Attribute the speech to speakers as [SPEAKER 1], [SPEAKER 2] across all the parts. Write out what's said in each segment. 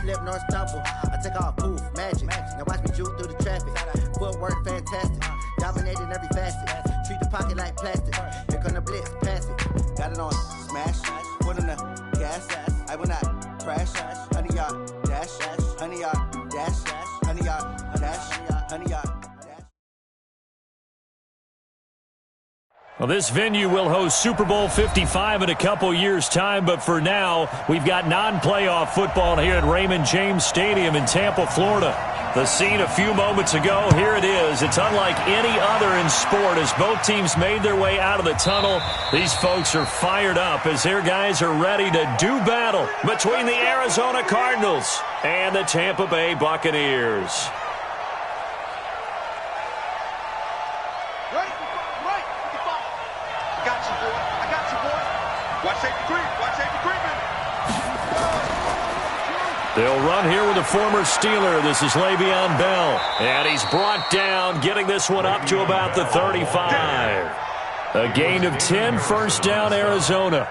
[SPEAKER 1] flip, no stumble. I take off, poof, magic. Now watch me juke through the traffic. Footwork fantastic. Dominating every facet. Treat the pocket like plastic. Here come the blitz, pass it. Got it on smash. Put in the gas. I will not crash. 100-yard dash. 100-yard dash. 100-yard dash. 100-yard.
[SPEAKER 2] Well, this venue will host Super Bowl 55 in a couple years' time, but for now, we've got non-playoff football here at Raymond James Stadium in Tampa, Florida. The scene a few moments ago, here it is. It's unlike any other in sport as both teams made their way out of the tunnel. These folks are fired up as their guys are ready to do battle between the Arizona Cardinals and the Tampa Bay Buccaneers. They'll run here with a former Steeler. This is Le'Veon Bell. And he's brought down, getting this one up to about the 35. A gain of 10, first down, Arizona.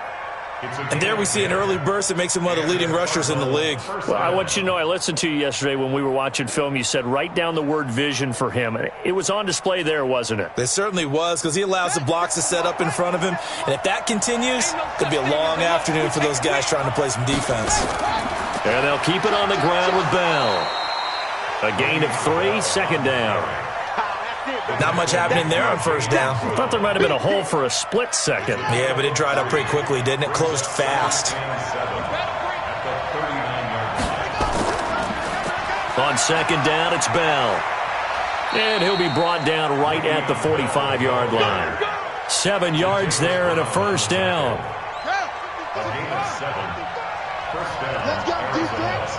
[SPEAKER 3] And there we see an early burst that makes him one of the leading rushers in the league.
[SPEAKER 2] Well, I want you to know, I listened to you yesterday when we were watching film. You said write down the word vision for him. It was on display there, wasn't it?
[SPEAKER 3] It certainly was, because he allows the blocks to set up in front of him. And if that continues, it could be a long afternoon for those guys trying to play some defense.
[SPEAKER 2] And they'll keep it on the ground with Bell. A gain of 3, second down.
[SPEAKER 3] Not much happening there on first down.
[SPEAKER 2] I thought there might have been a hole for a split second.
[SPEAKER 3] Yeah, but it dried up pretty quickly, didn't it? Closed fast.
[SPEAKER 2] On second down, it's Bell. And he'll be brought down right at the 45-yard line. 7 yards there and a first down.
[SPEAKER 4] Let's go, defense.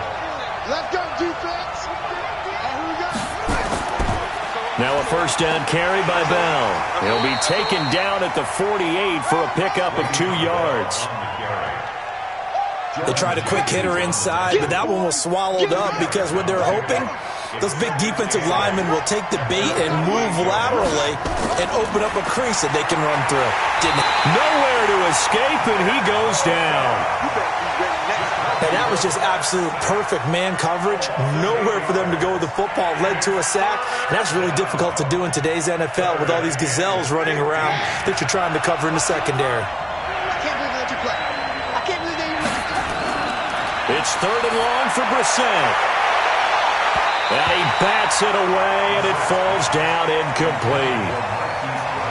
[SPEAKER 4] Let's go, defense. Here we go.
[SPEAKER 2] Now a first down carry by Bell. He'll be taken down at the 48 for a pickup of 2 yards.
[SPEAKER 3] They tried a quick hitter inside, but that one was swallowed up because what they're hoping, those big defensive linemen will take the bait and move laterally and open up a crease that they can run through.
[SPEAKER 2] Nowhere to escape, and he goes down.
[SPEAKER 3] And that was just absolute perfect man coverage. Nowhere for them to go with the football. Led to a sack. And that's really difficult to do in today's NFL with all these gazelles running around that you're trying to cover in the secondary.
[SPEAKER 4] I can't believe they let you play. I can't believe they let you play.
[SPEAKER 2] It's third and long for Brissett. And he bats it away, and it falls down incomplete.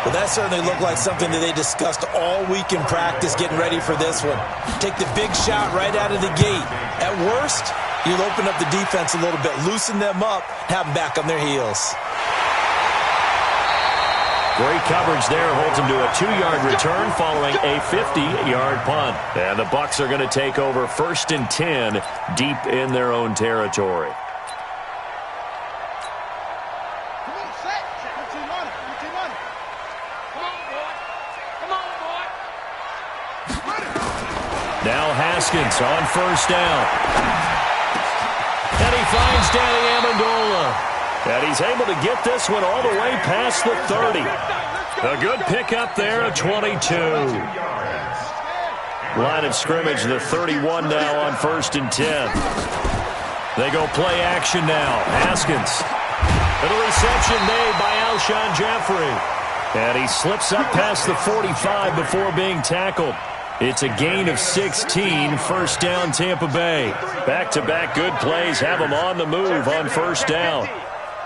[SPEAKER 3] Well, that certainly looked like something that they discussed all week in practice getting ready for this one. Take the big shot right out of the gate. At worst, you'll open up the defense a little bit, loosen them up, have them back on their heels.
[SPEAKER 2] Great coverage there, holds him to a 2-yard return following a 50-yard punt. And the Bucs are going to take over first and 10 deep in their own territory. Now Haskins on first down. And he finds Danny Amendola. And he's able to get this one all the way past the 30. A good pickup there at 22. Line of scrimmage, the 31 now on first and 10. They go play action now. Haskins. And a reception made by Alshon Jeffrey. And he slips up past the 45 before being tackled. It's a gain of 16, first down Tampa Bay. Back-to-back good plays have them on the move on first down.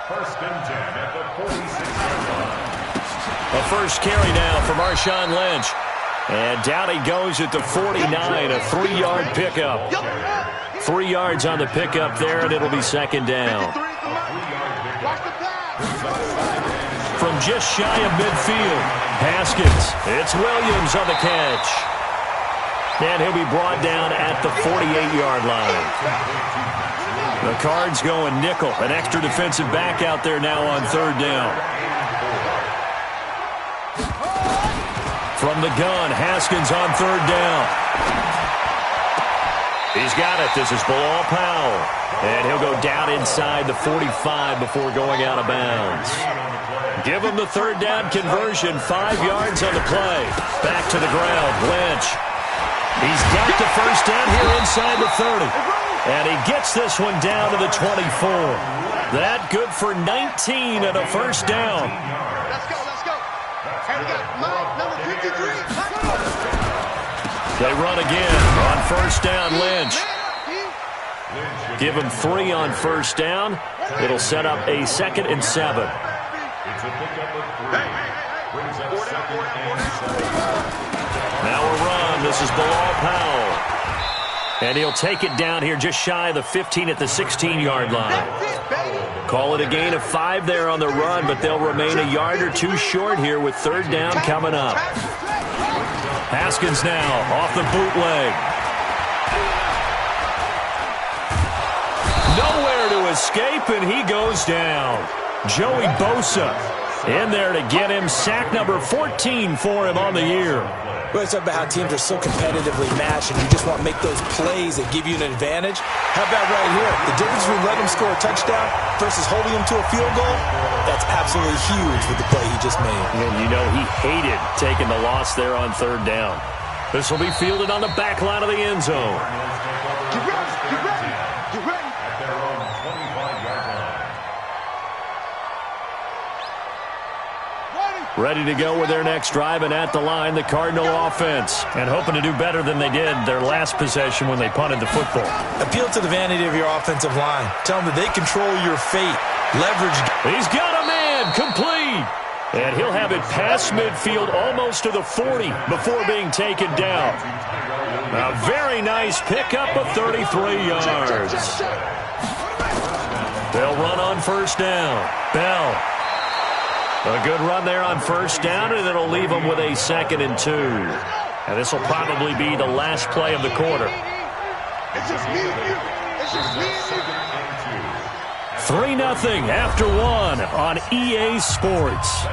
[SPEAKER 5] First and 10 at the 46.
[SPEAKER 2] A first carry now for Marshawn Lynch. And down he goes at the 49, a 3-yard pickup. 3 yards on the pickup there, and it'll be second down. From just shy of midfield, Haskins. It's Williams on the catch. And he'll be brought down at the 48-yard line. The Cards going nickel. An extra defensive back out there now on third down. From the gun, Haskins on third down. He's got it. This is Bilal Powell. And he'll go down inside the 45 before going out of bounds. Give him the third down conversion. 5 yards on the play. Back to the ground. Lynch. He's got the first down here inside the 30. And he gets this one down to the 24. That good for 19 and a first down.
[SPEAKER 4] Let's go, let's go. And we got Mike, number 53.
[SPEAKER 2] They run again on first down, Lynch. Give him 3 on first down. It'll set up a 2nd and 7.
[SPEAKER 5] It's a pickup of 3. Brings up 2nd and 7.
[SPEAKER 2] Now a run. This is Bilal Powell. And he'll take it down here just shy of the 15 at the 16-yard line. Call it a gain of 5 there on the run, but they'll remain a yard or 2 short here with 3rd down coming up. Haskins now off the bootleg. Nowhere to escape, and he goes down. Joey Bosa in there to get him. Sack number 14 for him on the year.
[SPEAKER 3] Well, it's about how teams are so competitively matched, and you just want to make those plays that give you an advantage. How about right here? The difference between letting him score a touchdown versus holding him to a field goal, that's absolutely huge with the play he just made.
[SPEAKER 2] And you know he hated taking the loss there on 3rd down. This will be fielded on the back line of the end zone.
[SPEAKER 4] Get ready, get ready, get ready.
[SPEAKER 5] At their own 25-yard line.
[SPEAKER 2] Ready to go with their next drive, and at the line, the Cardinal offense. And hoping to do better than they did their last possession when they punted the football.
[SPEAKER 3] Appeal to the vanity of your offensive line. Tell them that they control your fate. Leverage.
[SPEAKER 2] He's got a man, complete. And he'll have it past midfield almost to the 40 before being taken down. A very nice pickup of 33 yards. They'll run on first down. Bell. A good run there on first down, and it'll leave them with a 2nd and 2. And this will probably be the last play of the quarter.
[SPEAKER 4] It's just me and you. It's just me and you.
[SPEAKER 2] 3-0 after 1 on EA Sports.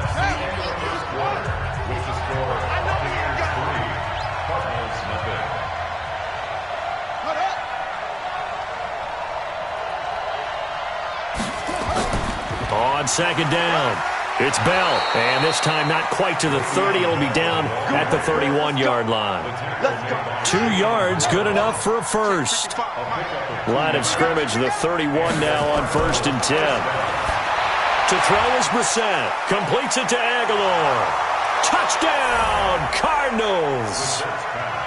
[SPEAKER 5] With the score, Buccaneers 3, Cardinals nothing.
[SPEAKER 2] On 2nd down, it's Bell. And this time not quite to the 30. It'll be down at the 31-yard line. 2 yards, good enough for a first. Line of scrimmage, the 31 now on 1st and 10. To throw is Brissett. Completes it to Aguilar. Touchdown, Cardinals.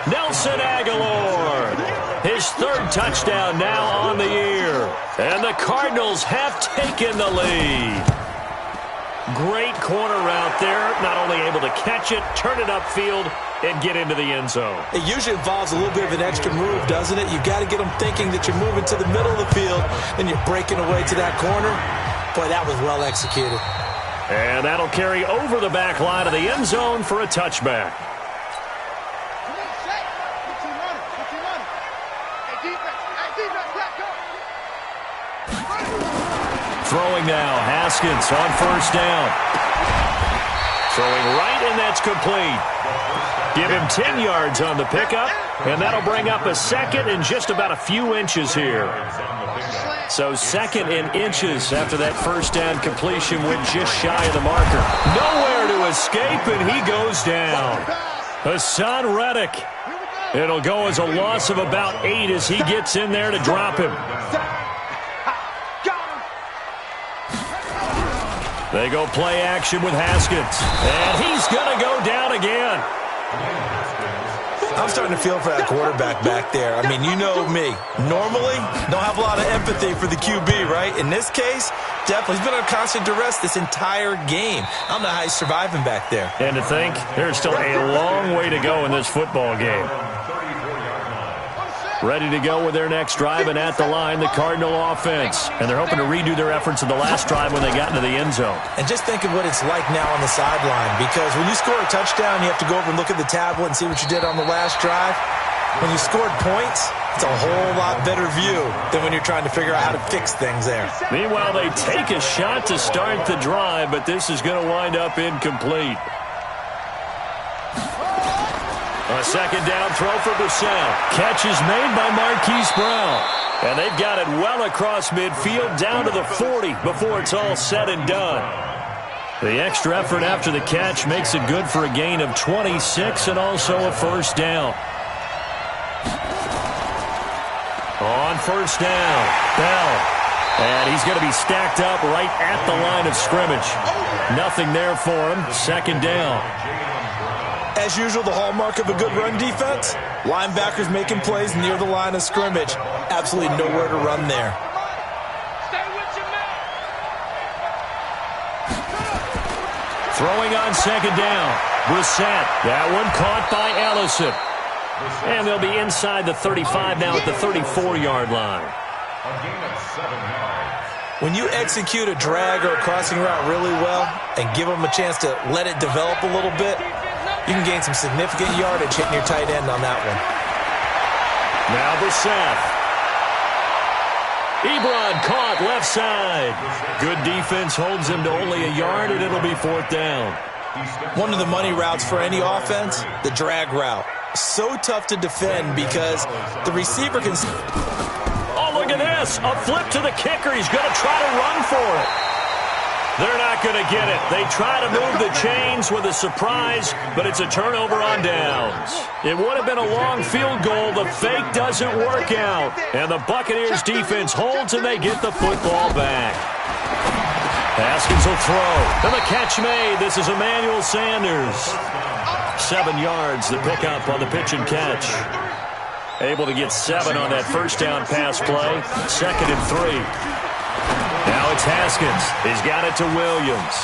[SPEAKER 2] Nelson Aguilar. His 3rd touchdown now on the year. And the Cardinals have taken the lead. Great corner route there. Not only able to catch it, turn it upfield, and get into the end zone.
[SPEAKER 3] It usually involves a little bit of an extra move, doesn't it? You've got to get them thinking that you're moving to the middle of the field, and you're breaking away to that corner. Boy, that was well executed.
[SPEAKER 2] And that'll carry over the back line of the end zone for a touchback. Throwing now, Haskins on first down. Throwing right, and that's complete. Give him 10 yards on the pickup, and that'll bring up a 2nd and just about a few inches here. So 2nd in inches after that first down completion went just shy of the marker. Nowhere to escape, and he goes down. Hassan Reddick. It'll go as a loss of about 8 as he gets in there to drop him. They go play action with Haskins. And he's going to go down again.
[SPEAKER 3] I'm starting to feel for that quarterback back there. I mean, you know me. Normally, don't have a lot of empathy for the QB, right? In this case, definitely. He's been under constant duress this entire game. I don't know how he's surviving back there.
[SPEAKER 2] And to think, there's still a long way to go in this football game. Ready to go with their next drive, and at the line, the Cardinal offense. And they're hoping to redo their efforts of the last drive when they got into the end zone.
[SPEAKER 3] And just think of what it's like now on the sideline, because when you score a touchdown, you have to go over and look at the tablet and see what you did on the last drive. When you scored points, it's a whole lot better view than when you're trying to figure out how to fix things there.
[SPEAKER 2] Meanwhile, they take a shot to start the drive, but this is going to wind up incomplete. A 2nd down throw for Brissett. Catch is made by Marquise Brown. And they've got it well across midfield down to the 40 before it's all said and done. The extra effort after the catch makes it good for a gain of 26 and also a first down. On first down. Bell. And he's going to be stacked up right at the line of scrimmage. Nothing there for him. Second down.
[SPEAKER 3] As usual, the hallmark of a good run defense, linebackers making plays near the line of scrimmage. Absolutely nowhere to run there.
[SPEAKER 2] Throwing on second down. Brissett. That one caught by Ellison. And they'll be inside the 35 now at the 34-yard line.
[SPEAKER 5] A gain of 7 yards.
[SPEAKER 3] When you execute a drag or a crossing route really well and give them a chance to let it develop a little bit, you can gain some significant yardage hitting your tight end on that one.
[SPEAKER 2] Now Brissett. Ebron caught left side. Good defense holds him to only a yard, and it'll be fourth down.
[SPEAKER 3] One of the money routes for any offense, the drag route. So tough to defend because the receiver can...
[SPEAKER 2] Oh, look at this. A flip to the kicker. He's going to try to run for it. They're not going to get it. They try to move the chains with a surprise, but it's a turnover on downs. It would have been a long field goal. The fake doesn't work out. And the Buccaneers defense holds, and they get the football back. Haskins will throw. And the catch made. This is Emmanuel Sanders. 7 yards, the pickup on the pitch and catch. Able to get 7 on that first down pass play. 2nd and 3. Now it's Haskins. He's got it to Williams.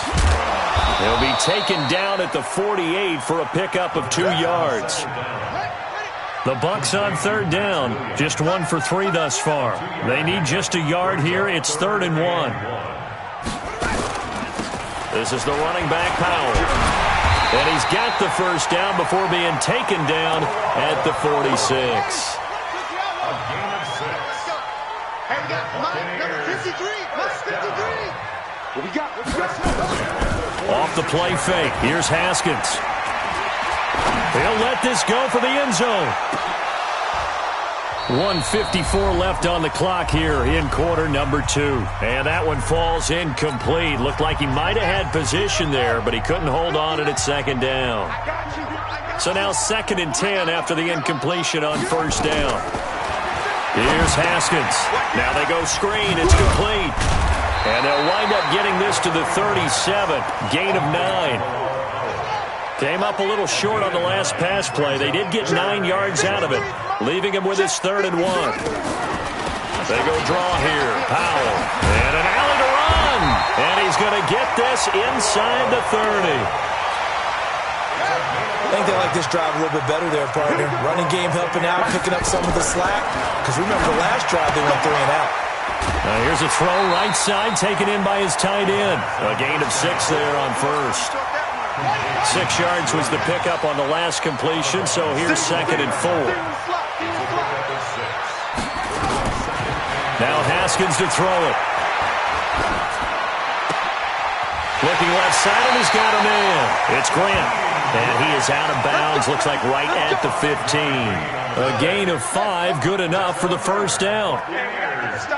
[SPEAKER 2] He'll be taken down at the 48 for a pickup of 2 yards. The Bucs on third down. Just 1 for 3 thus far. They need just a yard here. It's 3rd and 1. This is the running back, Powell. And he's got the first down before being taken down at the 46.
[SPEAKER 4] A gain of 6. And we got number 53. What we got?
[SPEAKER 2] Off the play fake. Here's Haskins. He'll let this go for the end zone. 1:54 left on the clock here in quarter number 2. And that one falls incomplete. Looked like he might have had position there, but he couldn't hold on it at second down. So now 2nd and 10 after the incompletion on first down. Here's Haskins. Now they go screen. It's complete. And they'll wind up getting this to the 37. Gain of 9. Came up a little short on the last pass play. They did get 9 yards out of it, leaving him with his 3rd and 1. They go draw here. Powell. And an alley to run. And he's going to get this inside the 30.
[SPEAKER 3] I think they like this drive a little bit better there, partner. Running game helping out, picking up some of the slack. Because remember the last drive, they went 3 and out.
[SPEAKER 2] Now here's a throw right side taken in by his tight end. A gain of 6 there on first. 6 yards was the pickup on the last completion, so here's 2nd and 4. Now Haskins to throw it. Looking left side, and he's got him in. It's Grant. And he is out of bounds, looks like right at the 15. A gain of 5, good enough for the first down.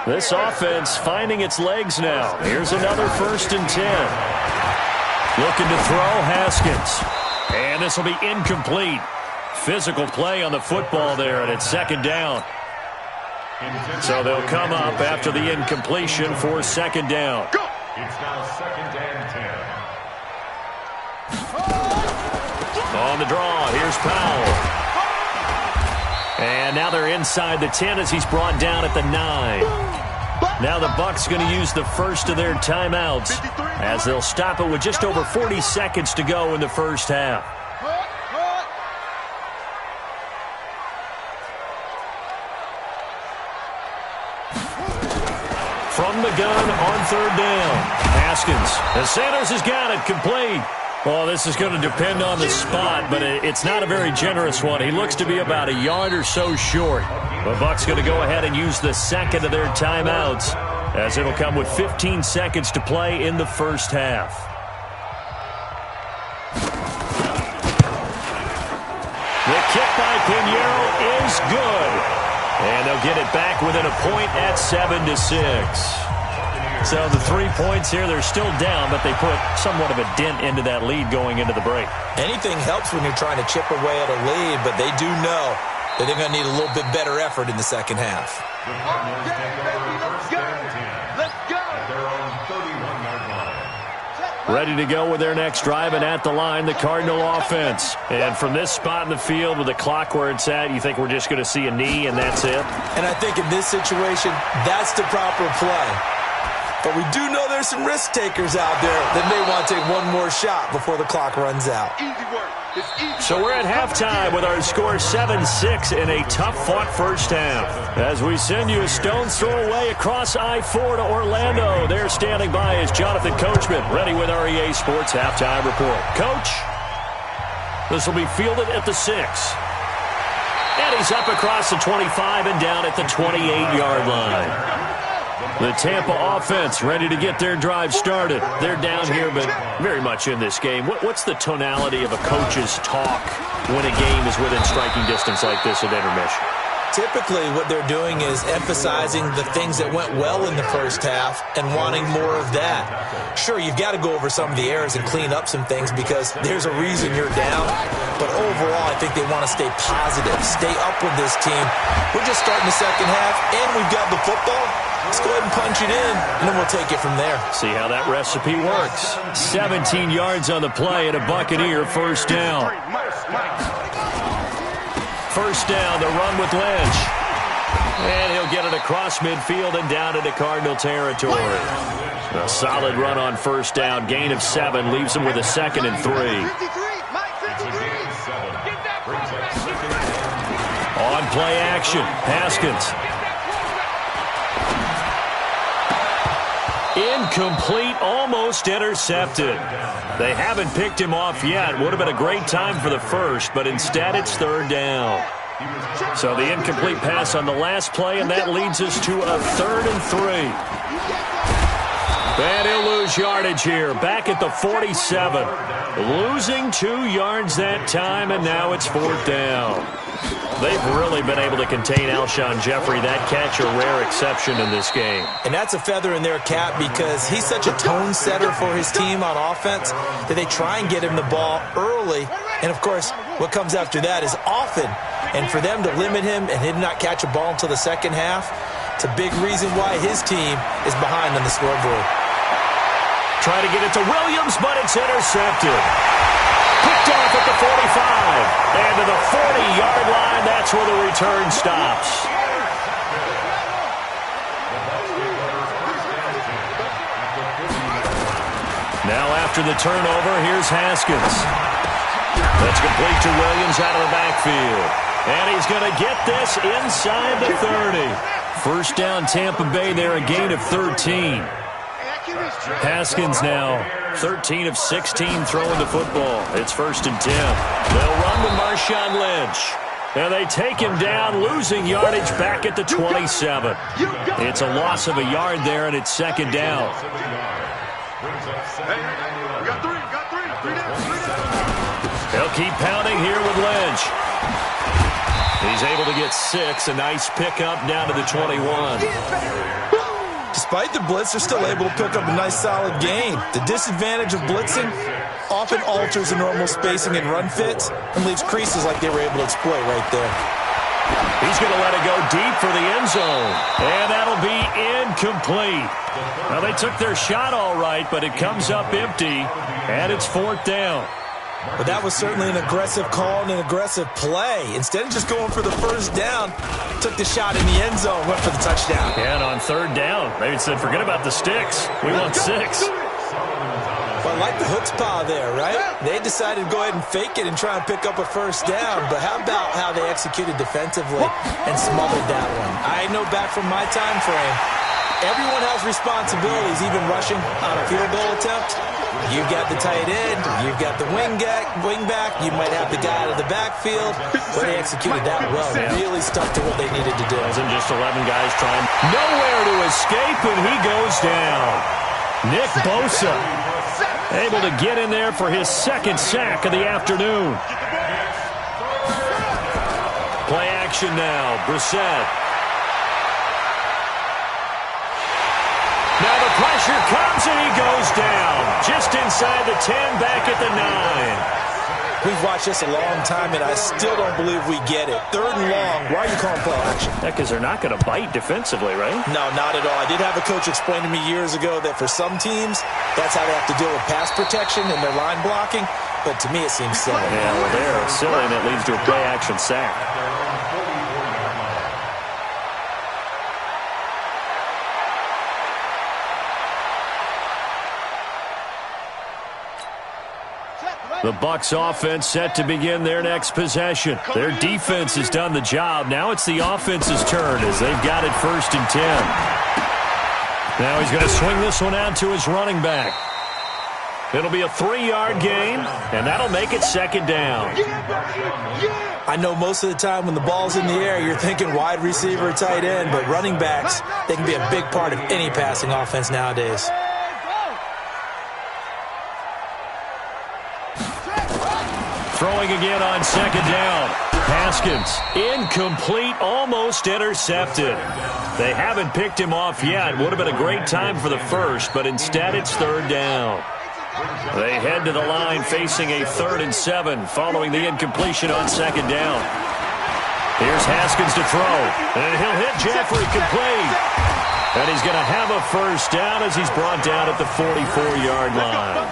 [SPEAKER 2] This offense finding its legs now. Here's another 1st and 10. Looking to throw, Haskins. And this will be incomplete. Physical play on the football there, and it's 2nd down. So they'll come up after the incompletion for 2nd down.
[SPEAKER 5] It's now 2nd and 10.
[SPEAKER 2] On the draw, here's Powell. And now they're inside the 10 as he's brought down at the 9. Now the Bucs going to use the first of their timeouts as they'll stop it with just over 40 seconds to go in the first half. From the gun on third down, Haskins. And Sanders has got it complete. Well, this is going to depend on the spot, but it's not a very generous one. He looks to be about a yard or so short. The Bucs going to go ahead and use the second of their timeouts as it'll come with 15 seconds to play in the first half. The kick by Pinheiro is good. And they'll get it back within a point at 7-6. So the 3 points here, they're still down, but they put somewhat of a dent into that lead going into the break.
[SPEAKER 3] Anything helps when you're trying to chip away at a lead, but they do know that they're going to need a little bit better effort in the second half.
[SPEAKER 2] Ready to go with their next drive, and at the line, the Cardinal offense. And from this spot in the field with the clock where it's at, you think we're just going to see a knee and that's it?
[SPEAKER 3] And I think in this situation, that's the proper play. But we do know there's some risk takers out there that may want to take one more shot before the clock runs out.
[SPEAKER 2] So we're at halftime with our score 7-6 in a tough-fought first half. As we send you a stone's throw away across I-4 to Orlando. There standing by is Jonathan Coachman, ready with our EA Sports Halftime Report. Coach, this will be fielded at the 6. And he's up across the 25 and down at the 28-yard line. The Tampa offense ready to get their drive started. They're down here, but very much in this game. What's the tonality of a coach's talk when a game is within striking distance like this at intermission?
[SPEAKER 3] Typically, what they're doing is emphasizing the things that went well in the first half and wanting more of that. Sure, you've got to go over some of the errors and clean up some things because there's a reason you're down. But overall, I think they want to stay positive, stay up with this team. We're just starting the second half, and we've got the football. Let's go ahead and punch it in, and then we'll take it from there.
[SPEAKER 2] See how that recipe works. 17 yards on the play and a Buccaneer first down. First down, the run with Lynch. And he'll get it across midfield and down into Cardinal territory. A solid run on first down. Gain of 7 leaves him with a 2nd and 3. On play action, Haskins. Incomplete, almost intercepted. They haven't picked him off yet. Would have been a great time for the first, but instead it's third down. So the incomplete pass on the last play, and that leads us to a 3rd and 3. And he'll lose yardage here. Back at the 47. Losing 2 yards that time, and now it's 4th down. They've really been able to contain Alshon Jeffrey. That catch a rare exception in this game.
[SPEAKER 3] And that's a feather in their cap because he's such a tone setter for his team on offense that they try and get him the ball early. And, of course, what comes after that is often. And for them to limit him and him not catch a ball until the second half, it's a big reason why his team is behind on the scoreboard.
[SPEAKER 2] Try to get it to Williams, but it's intercepted. Picked off at the 45. And to the 40-yard line, that's where the return stops. Now after the turnover, here's Haskins. That's complete to Williams out of the backfield. And he's going to get this inside the 30. First down, Tampa Bay there, a gain of 13. Haskins now 13 of 16 throwing the football. It's 1st and 10. They'll run with Marshawn Lynch. And they take him down, losing yardage back at the 27. It's a loss of a yard there, and it's 2nd down. They'll keep pounding here with Lynch. He's able to get 6. A nice pickup down to the 21.
[SPEAKER 3] Despite the blitz, they're still able to pick up a nice solid gain. The disadvantage of blitzing often alters the normal spacing and run fits and leaves creases like they were able to exploit right there.
[SPEAKER 2] He's going to let it go deep for the end zone. And that'll be incomplete. Now, they took their shot all right, but it comes up empty, and it's 4th down.
[SPEAKER 3] But that was certainly an aggressive call and an aggressive play. Instead of just going for the first down, took the shot in the end zone, went for the touchdown.
[SPEAKER 2] And on 3rd down, they said, forget about the sticks. We want 6.
[SPEAKER 3] Well, I like the chutzpah there, right? They decided to go ahead and fake it and try and pick up a first down. But how about how they executed defensively and smothered that one? I know back from my time frame, everyone has responsibilities, even rushing on a field goal attempt. You've got the tight end, you've got the wing back, you might have the guy out of the backfield. But they executed that well. Really stuck to what they needed to do.
[SPEAKER 2] Wasn't just 11 guys trying. Nowhere to escape, and he goes down. Nick Bosa able to get in there for his 2nd sack of the afternoon. Play action now, Brissett. Now the pressure comes and he goes down. Just inside the 10, back at the 9.
[SPEAKER 3] We've watched this a long time, and I still don't believe we get it. 3rd and long. Why are you calling play action?
[SPEAKER 2] Yeah, because they're not going to bite defensively, right?
[SPEAKER 3] No, not at all. I did have a coach explain to me years ago that for some teams, that's how they have to deal with pass protection and their line blocking. But to me, it seems silly.
[SPEAKER 2] Yeah, well, they're silly, and it leads to a play-action sack. The Bucs offense set to begin their next possession. Their defense has done the job. Now it's the offense's turn as they've got it 1st and 10. Now he's going to swing this one out to his running back. It'll be a 3-yard gain, and that'll make it 2nd down.
[SPEAKER 3] I know most of the time when the ball's in the air, you're thinking wide receiver, tight end, but running backs, they can be a big part of any passing offense nowadays.
[SPEAKER 2] Throwing again on 2nd down. Haskins, incomplete, almost intercepted. They haven't picked him off yet. Would have been a great time for the first, but instead it's 3rd down. They head to the line facing a 3rd and 7 following the incompletion on 2nd down. Here's Haskins to throw, and he'll hit Jeffrey complete. And he's going to have a 1st down as he's brought down at the 44-yard line.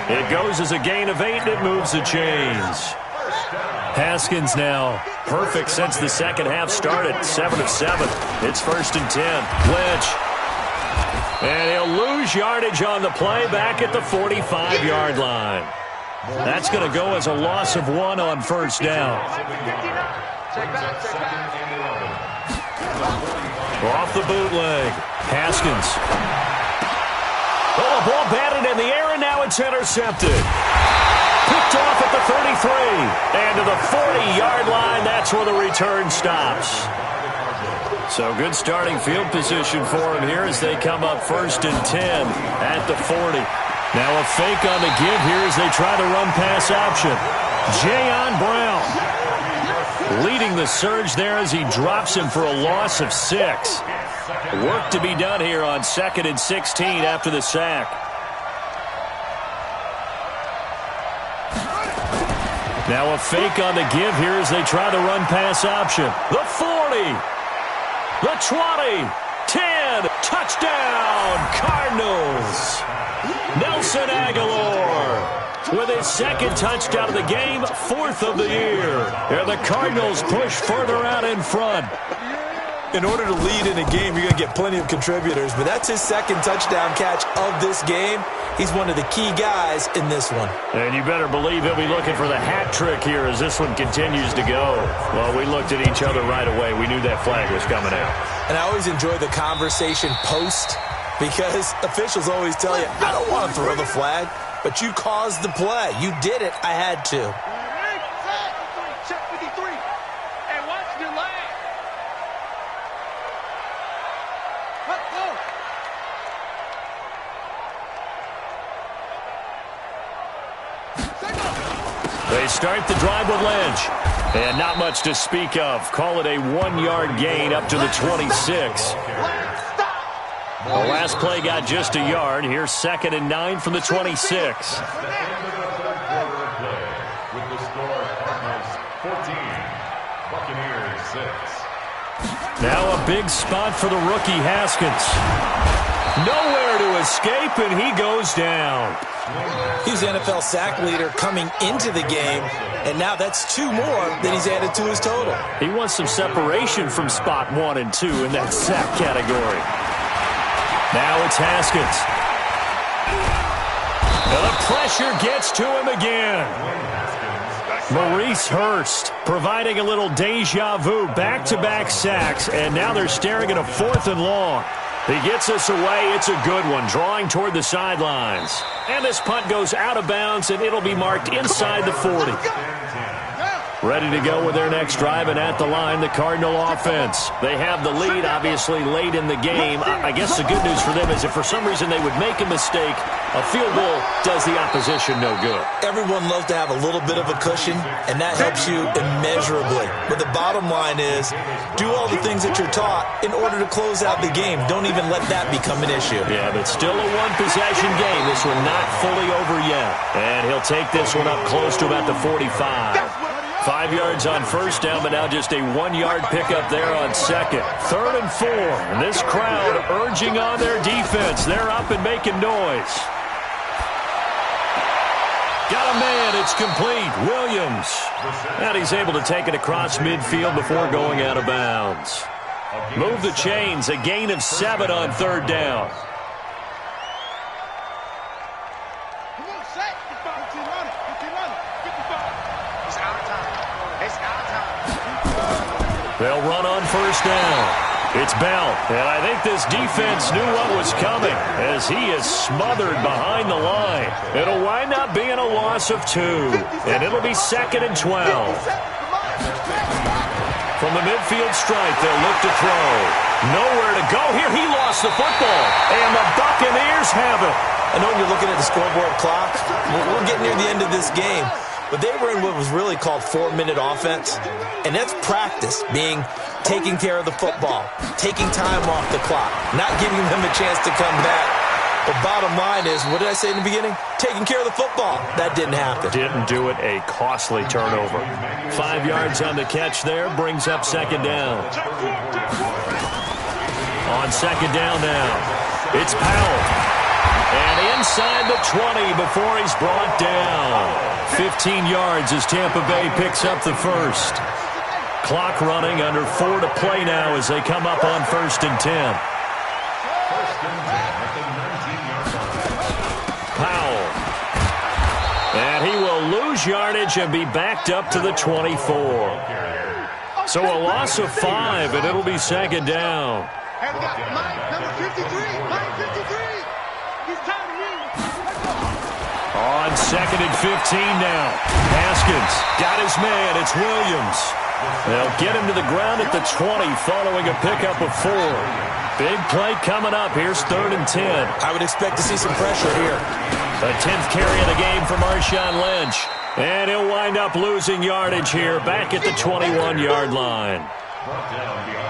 [SPEAKER 2] It goes as a gain of 8, and it moves the chains. Haskins now perfect since the second half started. 7 of 7. It's 1st and 10. Lynch. And he'll lose yardage on the play back at the 45-yard line. That's going to go as a loss of 1 on 1st down. Off the bootleg. Haskins. Oh, a ball batted in the air, and now it's intercepted. Picked off at the 33. And to the 40-yard line, that's where the return stops. So good starting field position for him here as they come up 1st and 10 at the 40. Now a fake on the give here as they try to run pass option. Jayon Brown leading the surge there as he drops him for a loss of 6. Work to be done here on 2nd and 16 after the sack. Now a fake on the give here as they try to run pass option. The 40. The 20. 10. Touchdown, Cardinals. Nelson Aguilar with his 2nd touchdown of the game, 4th of the year. And the Cardinals push further out in front.
[SPEAKER 3] In order to lead in a game, you're going to get plenty of contributors, but that's his 2nd touchdown catch of this game. He's one of the key guys in this one.
[SPEAKER 2] And you better believe he'll be looking for the hat trick here as this one continues to go. Well, we looked at each other right away. We knew that flag was coming out.
[SPEAKER 3] And I always enjoy the conversation post because officials always tell you, I don't want to throw the flag, but you caused the play. You did it. I had to.
[SPEAKER 2] They start the drive with Lynch. And not much to speak of. Call it a 1-yard gain up to the 26. The last play got just a yard. Here's 2nd and 9 from the 26. Now a big spot for the rookie Haskins. Nowhere to escape, and he goes down.
[SPEAKER 3] He's the NFL sack leader coming into the game, and now that's 2 more that he's added to his total.
[SPEAKER 2] He wants some separation from spot 1 and 2 in that sack category. Now it's Haskins. And the pressure gets to him again. Maurice Hurst providing a little deja vu, back-to-back sacks, and now they're staring at a 4th and long. He gets us away. It's a good one, drawing toward the sidelines. And this punt goes out of bounds, and it'll be marked inside the 40. Ready to go with their next drive, and at the line, the Cardinal offense. They have the lead, obviously, late in the game. I guess the good news for them is if for some reason they would make a mistake, a field goal does the opposition no good.
[SPEAKER 3] Everyone loves to have a little bit of a cushion, and that helps you immeasurably. But the bottom line is, do all the things that you're taught in order to close out the game. Don't even let that become an issue.
[SPEAKER 2] Yeah, but still a one-possession game. This one not fully over yet. And he'll take this one up close to about the 45. 5 yards on first down, but now just a 1-yard pickup there on second. 3rd and 4. And this crowd urging on their defense. They're up and making noise. Got a man. It's complete. Williams. And he's able to take it across midfield before going out of bounds. Move the chains. A gain of 7 on 3rd down. They'll run on first down. It's Bell, and I think this defense knew what was coming as he is smothered behind the line. It'll wind up being a loss of 2, and it'll be 2nd and 12. From the midfield stripe, they'll look to throw. Nowhere to go here. He lost the football, and the Buccaneers have it.
[SPEAKER 3] I know when you're looking at the scoreboard clock, we're getting near the end of this game. But they were in what was really called 4-minute offense, and that's practice, being taking care of the football, taking time off the clock, not giving them a chance to come back. The bottom line is, what did I say in the beginning? Taking care of the football. That didn't happen.
[SPEAKER 2] Didn't do it. A costly turnover. 5 yards on the catch there, brings up 2nd down. On 2nd down now, it's Powell. And inside the 20 before he's brought down. 15 yards as Tampa Bay picks up the first. Clock running, under 4 to play now as they come up on 1st and 10. Powell. And he will lose yardage and be backed up to the 24. So a loss of 5, and it'll be 2nd down.
[SPEAKER 4] And we got Mike, number 53. Mike 53. He's timing you.
[SPEAKER 2] On 2nd and 15 now. Haskins got his man. It's Williams. They'll get him to the ground at the 20 following a pickup of 4. Big play coming up. Here's 3rd and 10.
[SPEAKER 3] I would expect to see some pressure here.
[SPEAKER 2] The 10th carry of the game for Marshawn Lynch. And he'll wind up losing yardage here back at the 21-yard line.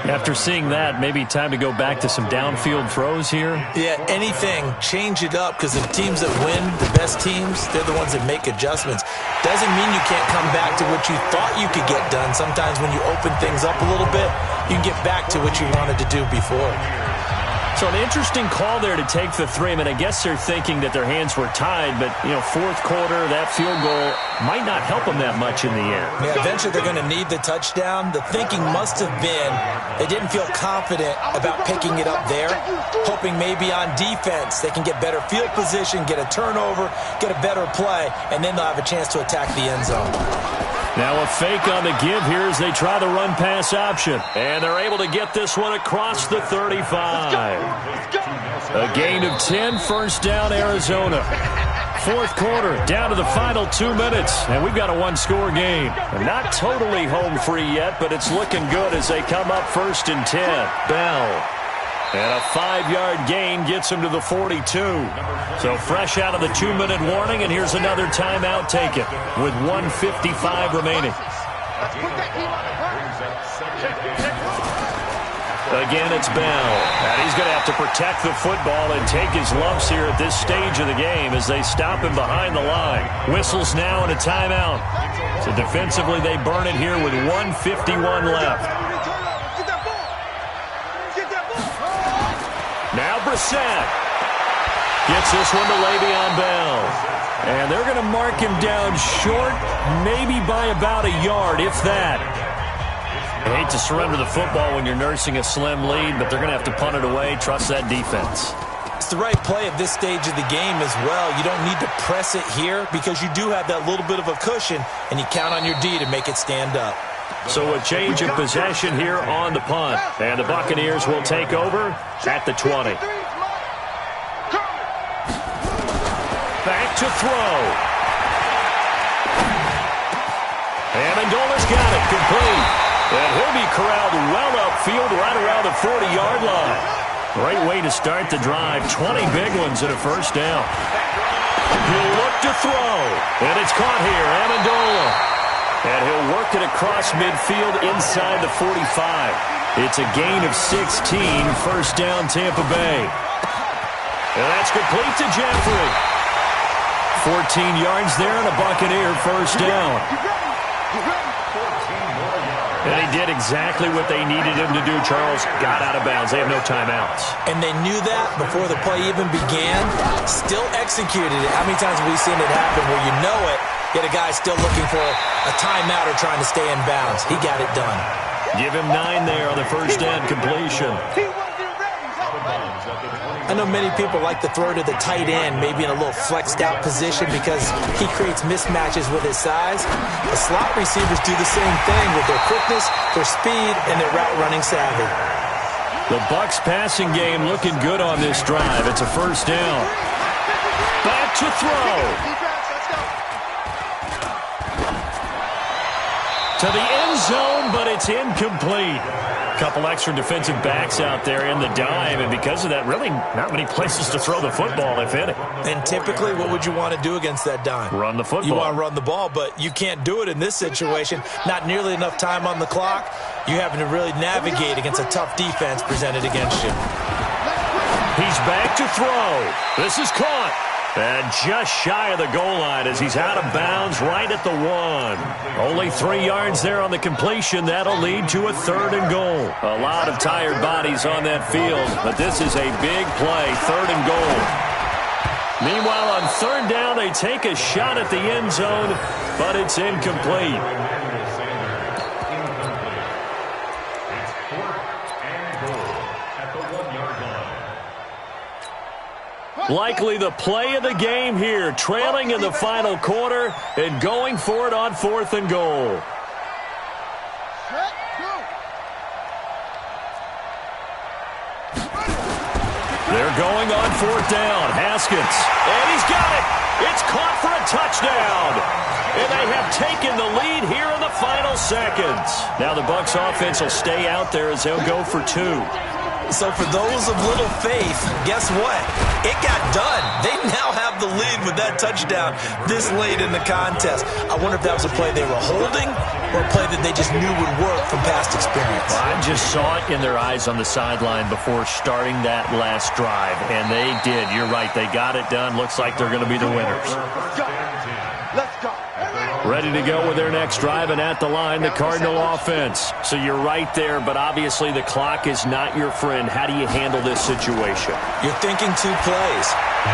[SPEAKER 2] After seeing that, maybe time to go back to some downfield throws here.
[SPEAKER 3] Yeah, anything. Change it up, because the teams that win, the best teams, they're the ones that make adjustments. Doesn't mean you can't come back to what you thought you could get done. Sometimes when you open things up a little bit, you can get back to what you wanted to do before.
[SPEAKER 2] So an interesting call there to take the 3. I mean, I guess they're thinking that their hands were tied, but, 4th quarter, that field goal might not help them that much in the end.
[SPEAKER 3] Yeah, eventually they're going to need the touchdown. The thinking must have been they didn't feel confident about picking it up there, hoping maybe on defense they can get better field position, get a turnover, get a better play, and then they'll have a chance to attack the end zone.
[SPEAKER 2] Now a fake on the give here as they try the run-pass option. And they're able to get this one across the 35. A gain of 10, 1st down, Arizona. 4th quarter, down to the final 2 minutes. And we've got a 1-score game. And not totally home free yet, but it's looking good as they come up 1st and 10. Bell. And a 5-yard gain gets him to the 42. So fresh out of the 2-minute warning, and here's another timeout taken with 1:55 remaining. Again, it's Bell. And he's going to have to protect the football and take his lumps here at this stage of the game as they stop him behind the line. Whistles now and a timeout. So defensively, they burn it here with 1:51 left. Now Brissett gets this one to Le'Veon Bell. And they're going to mark him down short, maybe by about a yard, if that. I hate to surrender the football when you're nursing a slim lead, but they're going to have to punt it away. Trust that defense.
[SPEAKER 3] It's the right play at this stage of the game as well. You don't need to press it here because you do have that little bit of a cushion, and you count on your D to make it stand up.
[SPEAKER 2] So a change of possession here on the punt. And the Buccaneers will take over at the 20. Back to throw. Amendola's got it, complete. And he'll be corralled well upfield right around the 40-yard line. Great way to start the drive. 20 big ones and a first down. He'll look to throw. And it's caught here, Amendola. And he'll work it across midfield inside the 45. It's a gain of 16, first down Tampa Bay. And that's complete to Jeffrey. 14 yards there and a Buccaneer first down. And he did exactly what they needed him to do, Charles. Got out of bounds. They have no timeouts.
[SPEAKER 3] And they knew that before the play even began. Still executed it. How many times have we seen it happen where you know it, yet a guy still looking for a timeout or trying to stay in bounds? He got it done.
[SPEAKER 2] Give him 9 there on the first down completion.
[SPEAKER 3] I know many people like to throw to the tight end, maybe in a little flexed out position because he creates mismatches with his size. The slot receivers do the same thing with their quickness, their speed, and their route running savvy.
[SPEAKER 2] The Bucs passing game looking good on this drive. It's a first down. Back to throw. To the end zone, but it's incomplete. Couple extra defensive backs out there in the dime, and because of that, really not many places to throw the football, if any.
[SPEAKER 3] And typically, what would you want to do against that dime?
[SPEAKER 2] Run the football.
[SPEAKER 3] You want to run the ball, but you can't do it in this situation. Not nearly enough time on the clock. You having to really navigate against a tough defense presented against you.
[SPEAKER 2] He's back to throw. This is caught. And just shy of the goal line as he's out of bounds right at the 1. Only 3 yards there on the completion. That'll lead to a 3rd and goal. A lot of tired bodies on that field, but this is a big play, 3rd and goal. Meanwhile, on 3rd down, they take a shot at the end zone, but it's incomplete. Likely the play of the game here, trailing in the final quarter and going for it on 4th and goal. They're going on 4th down. Haskins, and he's got it. It's caught for a touchdown. And they have taken the lead here in the final seconds. Now the Bucs offense will stay out there as they'll go for 2.
[SPEAKER 3] So for those of little faith, guess what? It got done. They now have the lead with that touchdown this late in the contest. I wonder if that was a play they were holding or a play that they just knew would work from past experience.
[SPEAKER 2] I just saw it in their eyes on the sideline before starting that last drive, and they did. You're right. They got it done. Looks like they're going to be the winners.
[SPEAKER 4] Let's go.
[SPEAKER 2] Ready to go with their next drive, and at the line, the Cardinal offense. So you're right there, but obviously the clock is not your friend. How do you handle this situation?
[SPEAKER 3] You're thinking 2 plays.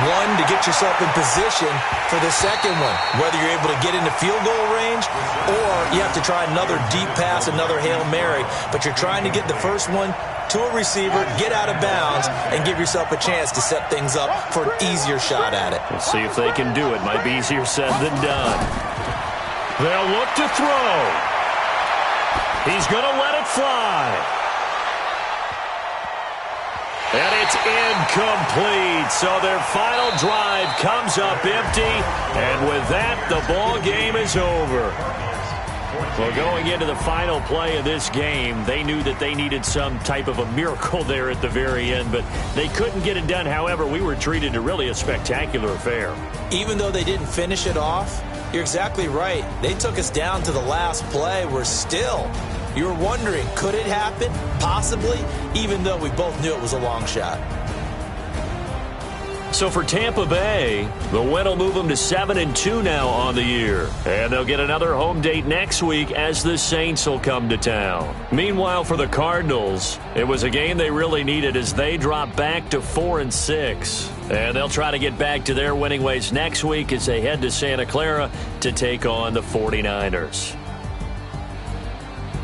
[SPEAKER 3] One, to get yourself in position for the second one, whether you're able to get into field goal range or you have to try another deep pass, another Hail Mary, but you're trying to get the first one to a receiver, get out of bounds, and give yourself a chance to set things up for an easier shot at it.
[SPEAKER 2] We'll see if they can do it. Might be easier said than done. They'll look to throw. He's going to let it fly. And it's incomplete. So their final drive comes up empty. And with that, the ball game is over. Well, going into the final play of this game, they knew that they needed some type of a miracle there at the very end, but they couldn't get it done. However, we were treated to really a spectacular affair.
[SPEAKER 3] Even though they didn't finish it off, you're exactly right. They took us down to the last play. We're still, you were wondering, could it happen? Possibly, even though we both knew it was a long shot.
[SPEAKER 2] So for Tampa Bay, the win will move them to 7-2 now on the year. And they'll get another home date next week as the Saints will come to town. Meanwhile, for the Cardinals, it was a game they really needed as they drop back to 4-6. And they'll try to get back to their winning ways next week as they head to Santa Clara to take on the 49ers.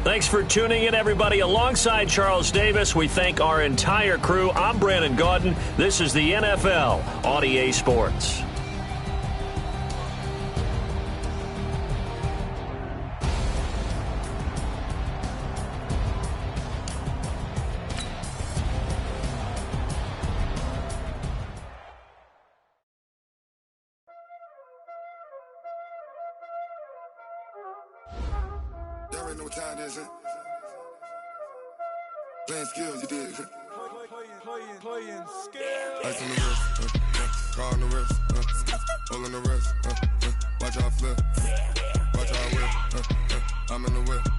[SPEAKER 2] Thanks for tuning in, everybody. Alongside Charles Davis, we thank our entire crew. I'm Brandon Gaudin. This is the NFL on EA Sports.
[SPEAKER 6] already know what time it is, huh? Playing skills, you did.
[SPEAKER 7] Playing skills.
[SPEAKER 6] Ice on the wrist, car on the wrist, hole in the wrist, watch how I flip, watch how I whip, I'm in the whip.